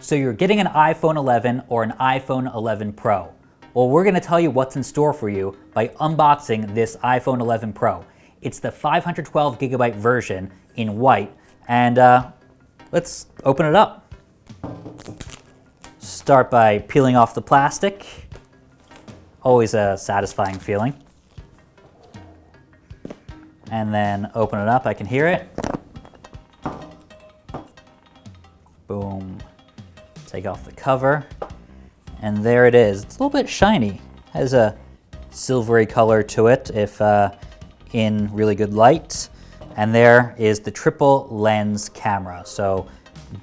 So you're getting an iPhone 11 or an iPhone 11 Pro. Well, we're gonna tell you what's in store for you by unboxing this iPhone 11 Pro. It's the 512 gigabyte version in white, and let's open it up. Start by peeling off the plastic. Always a satisfying feeling. And then open it up, I can hear it. Boom. Take off the cover, and there it is. It's a little bit shiny. Has a silvery color to it if in really good light. And there is the triple lens camera. So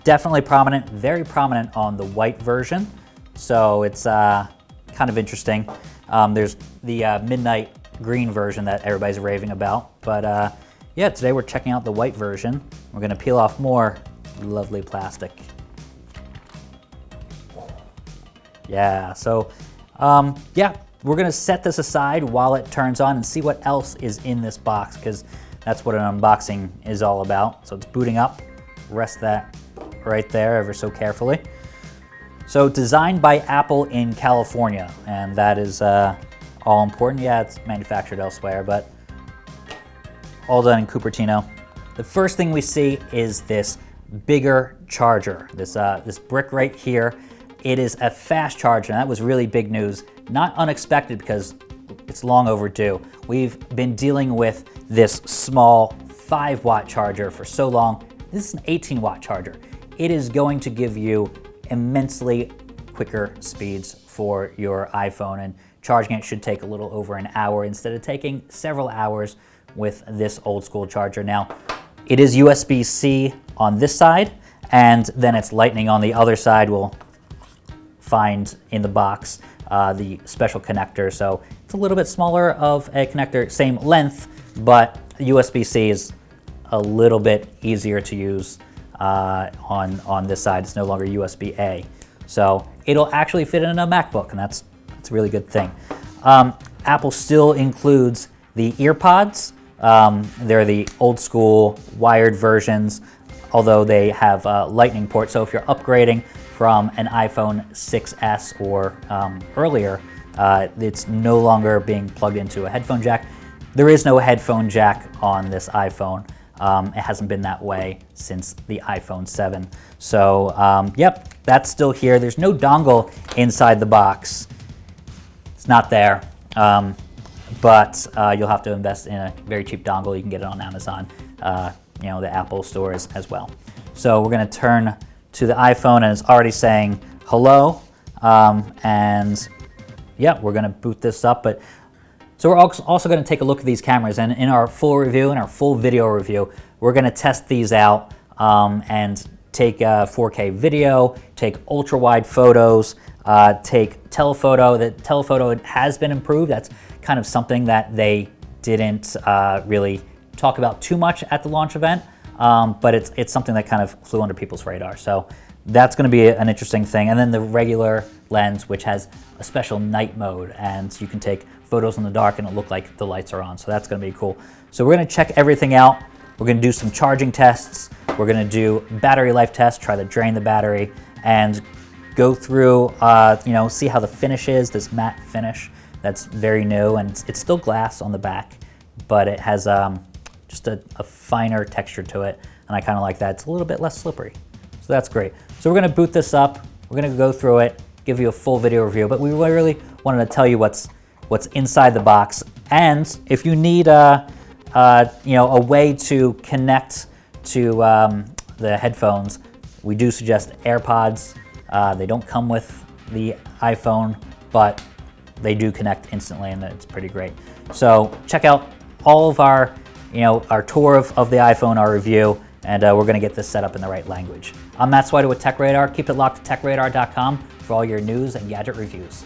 definitely prominent, very prominent on the white version. So it's kind of interesting. There's the midnight green version that everybody's raving about. But yeah, today we're checking out the white version. We're gonna peel off more lovely plastic. Yeah, so yeah, we're gonna set this aside while it turns on and see what else is in this box, because that's what an unboxing is all about. So it's booting up, rest that right there ever so carefully. So designed by Apple in California, and that is all important. Yeah, it's manufactured elsewhere, but all done in Cupertino. The first thing we see is this bigger charger, this brick right here. It is a fast charger, and that was really big news. Not unexpected because it's long overdue. We've been dealing with this small 5-watt charger for so long. This is an 18-watt charger. It is going to give you immensely quicker speeds for your iPhone, and charging it should take a little over an hour instead of taking several hours with this old school charger. Now, it is USB-C on this side, and then it's Lightning on the other side. We'll find in the box the special connector, so it's a little bit smaller of a connector, same length, but USB-C is a little bit easier to use on this side. It's no longer USB-A, so it'll actually fit in a MacBook, and that's a really good thing. Apple still includes the Earpods. They're the old school wired versions, although they have a Lightning port, so if you're upgrading from an iPhone 6S or earlier, it's no longer being plugged into a headphone jack. There is no headphone jack on this iPhone. It hasn't been that way since the iPhone 7. So yep, that's still here. There's no dongle inside the box. It's not there, but you'll have to invest in a very cheap dongle. You can get it on Amazon, you know, the Apple stores as well. So we're gonna turn to the iPhone, and it's already saying hello, and yeah, we're gonna boot this up. But so we're also gonna take a look at these cameras, and in our full review, in our full video review, we're gonna test these out and take 4K video, take ultra wide photos, take telephoto. The telephoto has been improved. That's kind of something that they didn't really talk about too much at the launch event. But it's something that kind of flew under people's radar. So that's going to be an interesting thing. And then the regular lens, which has a special night mode, and you can take photos in the dark and it'll look like the lights are on. So that's going to be cool. So we're going to check everything out. We're going to do some charging tests. We're going to do battery life tests, try to drain the battery, and go through, you know, see how the finish is, this matte finish that's very new, and it's still glass on the back, but it has just a finer texture to it, and I kind of like that. It's a little bit less slippery, so that's great. So we're gonna boot this up, we're gonna go through it, give you a full video review, but we really wanted to tell you what's inside the box. And if you need you know, a way to connect to the headphones, we do suggest Earpods. They don't come with the iPhone, but they do connect instantly, and it's pretty great. So check out all of our, you know, our tour of the iPhone, our review, and we're gonna get this set up in the right language. I'm Matt Swider with TechRadar. Keep it locked to TechRadar.com for all your news and gadget reviews.